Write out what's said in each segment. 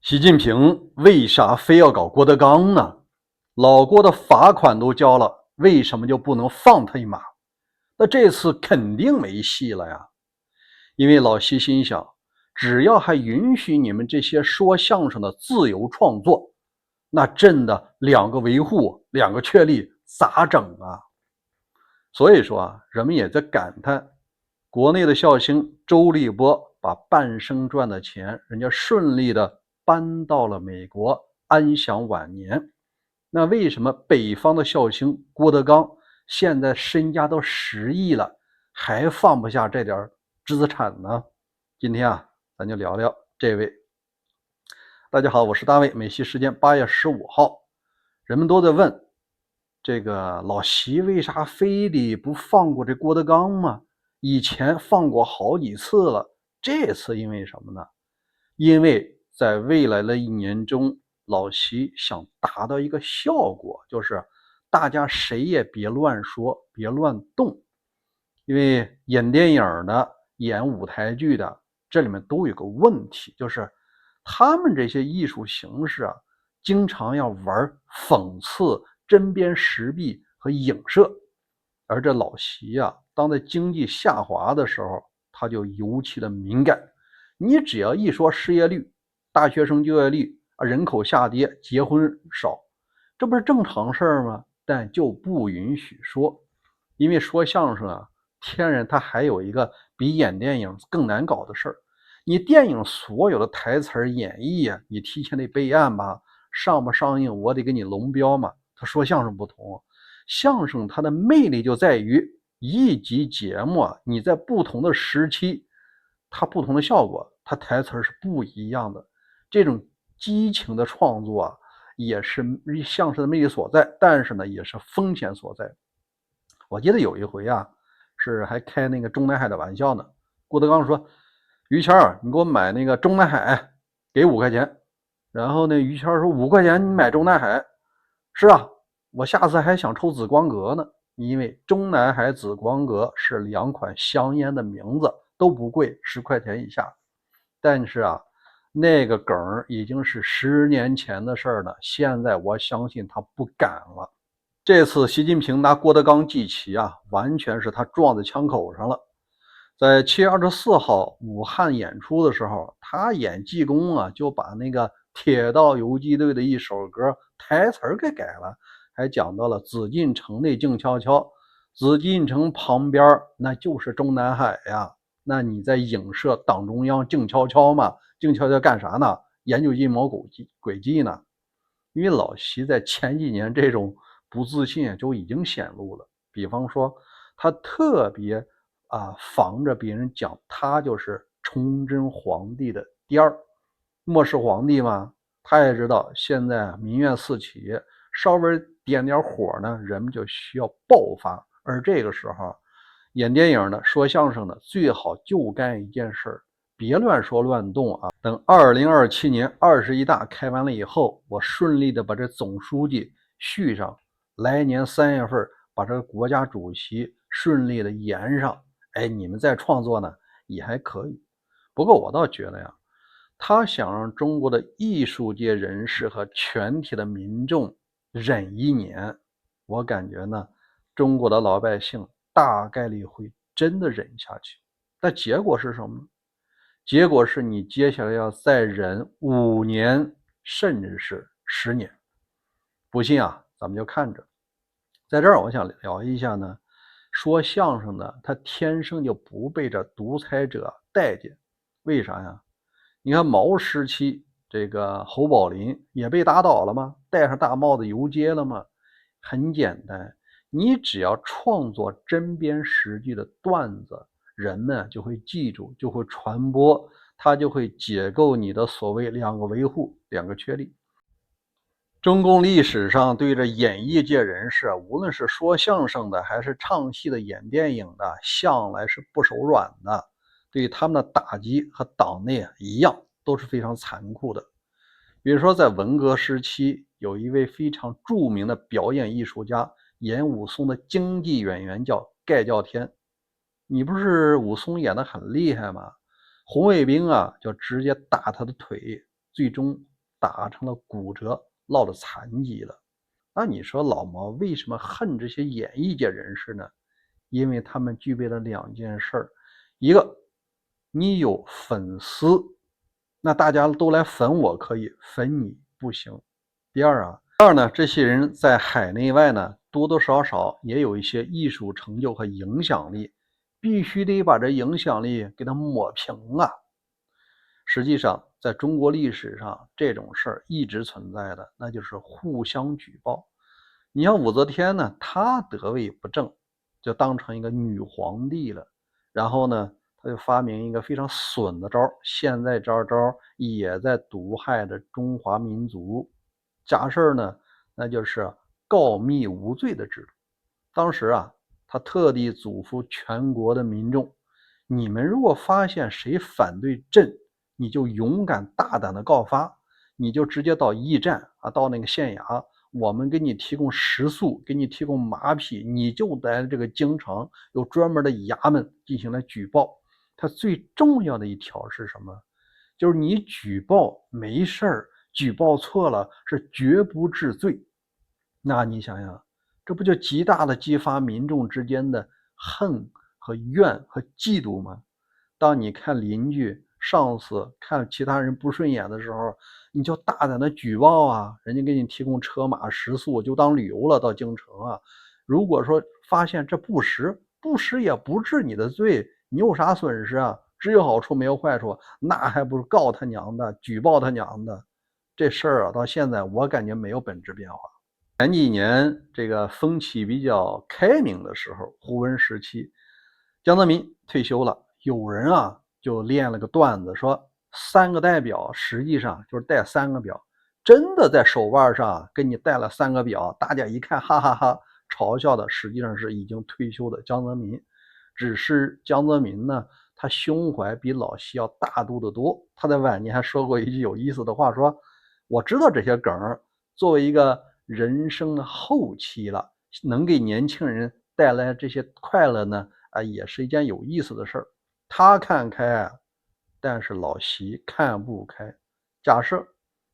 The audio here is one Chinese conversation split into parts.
习近平为啥非要搞郭德纲呢？老郭的罚款都交了，为什么就不能放他一马？那这次肯定没戏了呀！因为老习心想，只要还允许你们这些说相声的自由创作，那朕的两个维护、两个确立咋整啊？所以说啊，人们也在感叹，国内的笑星周立波把半生赚的钱，人家顺利的搬到了美国安享晚年。那为什么北方的笑星郭德纲现在身家都10亿了，还放不下这点资产呢？今天啊，咱就聊聊这位。大家好，我是大卫。美西时间8月15号，人们都在问，这个老习为啥非得不放过这郭德纲嘛？以前放过好几次了，这次因为什么呢？因为在未来的1年中，老习想达到一个效果，就是大家谁也别乱说，别乱动。因为演电影的、演舞台剧的，这里面都有个问题，就是他们这些艺术形式啊，经常要玩讽刺、针砭时弊和影射。而这老习啊，当在经济下滑的时候，他就尤其的敏感。你只要一说失业率、大学生就业率啊，人口下跌、结婚少，这不是正常事儿吗？但就不允许说，因为说相声啊，天然它还有一个比演电影更难搞的事儿。你电影所有的台词演绎啊，你提前得备案吧，上不上映我得给你龙标嘛。他说相声不同，相声它的魅力就在于一集节目啊，你在不同的时期，它不同的效果，它台词是不一样的。这种激情的创作啊，也是相声的魅力所在，但是呢，也是风险所在。我记得有一回啊，是还开那个中南海的玩笑呢。郭德纲说：于谦儿，你给我买那个中南海，给5块钱。然后呢，于谦儿说5块钱你买中南海？是啊，我下次还想抽紫光阁呢。因为中南海、紫光阁是2款香烟的名字，都不贵，10块钱以下。但是啊，那个梗已经是10年前的事儿了，现在我相信他不敢了。这次习近平拿郭德纲祭旗啊，完全是他撞在枪口上了。在7月24号武汉演出的时候，他演济公啊，就把那个铁道游击队的一首歌台词给改了，还讲到了紫禁城内静悄悄，紫禁城旁边那就是中南海呀。那你在影射党中央静悄悄吗？静悄悄干啥呢？研究阴谋诡计呢？因为老习在前几年这种不自信就已经显露了，比方说他特别防着别人讲他就是崇祯皇帝的第二末世皇帝嘛。他也知道现在民怨四起，稍微点点火呢，人们就需要爆发。而这个时候，演电影的、说相声的最好就干一件事，别乱说乱动啊。等2027年21大开完了以后，我顺利的把这总书记续上，来年3月份把这个国家主席顺利的延上。哎，你们再创作呢也还可以。不过我倒觉得呀，他想让中国的艺术界人士和全体的民众忍1年，我感觉呢，中国的老百姓大概率会真的忍下去。但结果是什么呢？结果是你接下来要再忍5年，甚至是10年。不信啊，咱们就看着。在这儿我想聊一下呢，说相声的他天生就不被这独裁者待见。为啥呀？你看毛时期这个侯宝林也被打倒了吗？戴上大帽子游街了吗？很简单，你只要创作针砭时弊的段子，人们就会记住，就会传播，他就会解构你的所谓2个维护、2个确立。中共历史上对着演艺界人士，无论是说相声的还是唱戏的、演电影的，向来是不手软的。对他们的打击和党内一样，都是非常残酷的。比如说在文革时期，有一位非常著名的表演艺术家，演武松的京剧演员叫盖叫天。你不是武松演得很厉害吗？红卫兵啊就直接打他的腿，最终打成了骨折，落了残疾了。那你说老毛为什么恨这些演艺界人士呢？因为他们具备了两件事儿，一个，你有粉丝，那大家都来粉我可以，粉你不行。第二呢，这些人在海内外呢，多多少少也有一些艺术成就和影响力，必须得把这影响力给它抹平啊。实际上，在中国历史上，这种事儿一直存在的，那就是互相举报。你像武则天呢，她得位不正，就当成一个女皇帝了。然后呢，她就发明一个非常损的招，现在招也在毒害着中华民族。假事呢，那就是告密无罪的制度。当时啊，他特地嘱咐全国的民众，你们如果发现谁反对朕，你就勇敢大胆的告发，你就直接到驿站啊，到那个县衙，我们给你提供食宿，给你提供马匹，你就在这个京城有专门的衙门进行了举报。它最重要的一条是什么？就是你举报没事儿，举报错了是绝不治罪。那你想想，这不就极大的激发民众之间的恨和怨和嫉妒吗？当你看邻居、上司看其他人不顺眼的时候，你就大胆的举报啊，人家给你提供车马食宿，就当旅游了，到京城啊。如果说发现这不实，不实也不治你的罪，你有啥损失啊？只有好处没有坏处，那还不是告他娘的，举报他娘的？这事儿啊，到现在我感觉没有本质变化。前几年这个风气比较开明的时候，胡温时期，江泽民退休了，有人啊就练了个段子，说三个代表实际上就是带三个表，真的在手腕上给你带了三个表，大家一看哈哈哈，嘲笑的实际上是已经退休的江泽民。只是江泽民呢，他胸怀比老习要大度得多。他在晚年还说过一句有意思的话，说我知道这些梗，作为一个人生的后期了，能给年轻人带来这些快乐呢，也是一件有意思的事儿。他看开，但是老习看不开。假设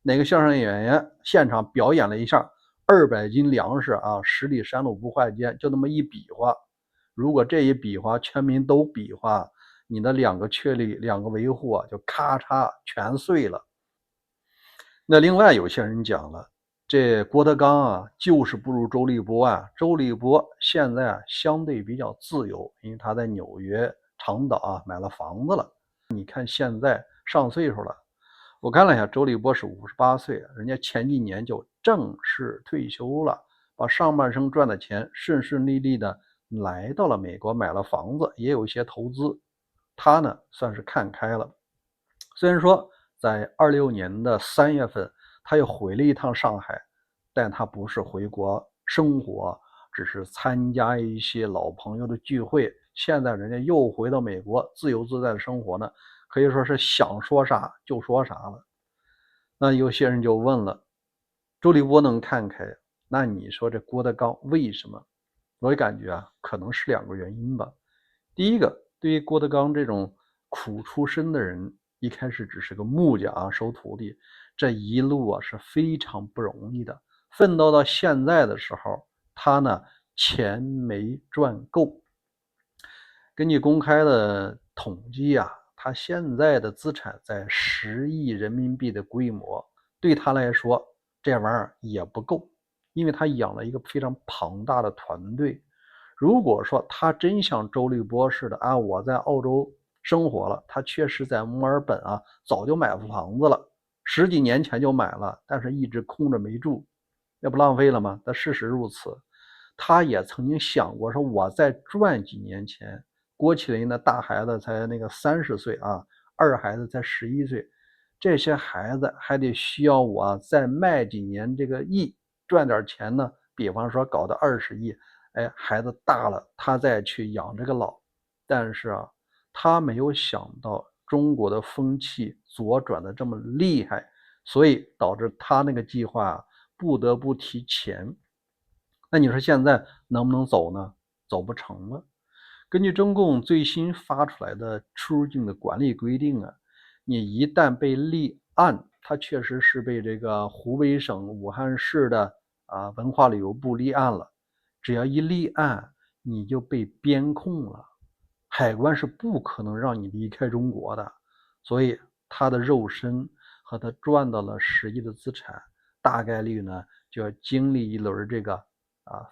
哪个相声演员现场表演了一下200斤粮食啊，10里山路不换肩，就那么一比划，如果这一比划全民都比划，你的2个确立2个维护啊，就咔嚓全碎了。那另外有些人讲了，这郭德纲啊，就是不如周立波啊。周立波现在啊相对比较自由，因为他在纽约长岛啊买了房子了。你看现在上岁数了，我看了一下，周立波是58岁，人家前几年就正式退休了，把上半生赚的钱顺顺利利的来到了美国，买了房子，也有一些投资。他呢算是看开了。虽然说在26年的3月份，他又回了一趟上海，但他不是回国生活，只是参加一些老朋友的聚会。现在人家又回到美国，自由自在的生活呢，可以说是想说啥就说啥了。那有些人就问了，周立波能看开，那你说这郭德纲为什么？我也感觉啊，可能是2个原因吧。第一个，对于郭德纲这种苦出身的人，一开始只是个木匠啊，收徒弟，这一路啊是非常不容易的。奋斗到现在的时候，他呢钱没赚够。根据公开的统计啊，他现在的资产在10亿人民币的规模，对他来说这玩意儿也不够，因为他养了一个非常庞大的团队。如果说他真像周立波似的啊，我在澳洲生活了，他确实在墨尔本啊早就买了房子了，10几年前就买了，但是一直空着没住，那不浪费了吗？但事实如此。他也曾经想过说，我再赚几年钱，郭麒麟的大孩子才那个30岁啊，二孩子才11岁，这些孩子还得需要我再卖几年这个艺，赚点钱呢，比方说搞到20亿，孩子大了他再去养这个老。但是啊，他没有想到中国的风气左转的这么厉害，所以导致他那个计划不得不提前。那你说现在能不能走呢？走不成了。根据中共最新发出来的出入境的管理规定啊，你一旦被立案他确实是被这个湖北省武汉市的文化旅游部立案了。只要一立案，你就被边控了，海关是不可能让你离开中国的。所以他的肉身和他赚到了10亿的资产，大概率呢就要经历一轮这个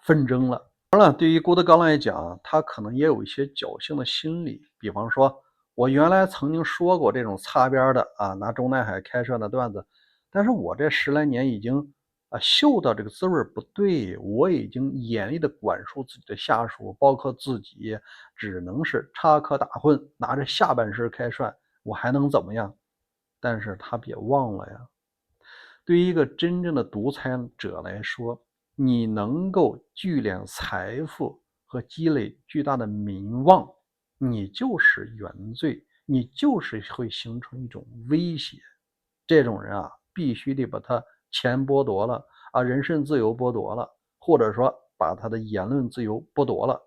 纷争了。当然了，对于郭德纲来讲，他可能也有一些侥幸的心理，比方说我原来曾经说过这种擦边的拿中南海开涮的段子，但是我这10来年已经嗅到这个滋味不对，我已经严厉的管束自己的下属，包括自己，只能是插科打诨，拿着下半身开涮，我还能怎么样？但是他别忘了呀，对于一个真正的独裁者来说，你能够聚敛财富和积累巨大的名望，你就是原罪，你就是会形成一种威胁。这种人必须得把他钱剥夺了人身自由剥夺了，或者说把他的言论自由剥夺了，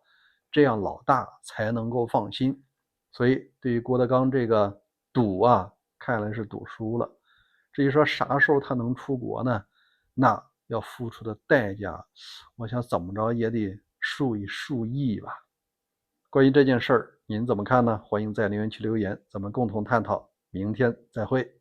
这样老大才能够放心。所以对于郭德纲这个赌看来是赌输了。至于说啥时候他能出国呢？那要付出的代价，我想怎么着也得数亿吧。关于这件事儿，您怎么看呢？欢迎在留言区留言，咱们共同探讨。明天再会。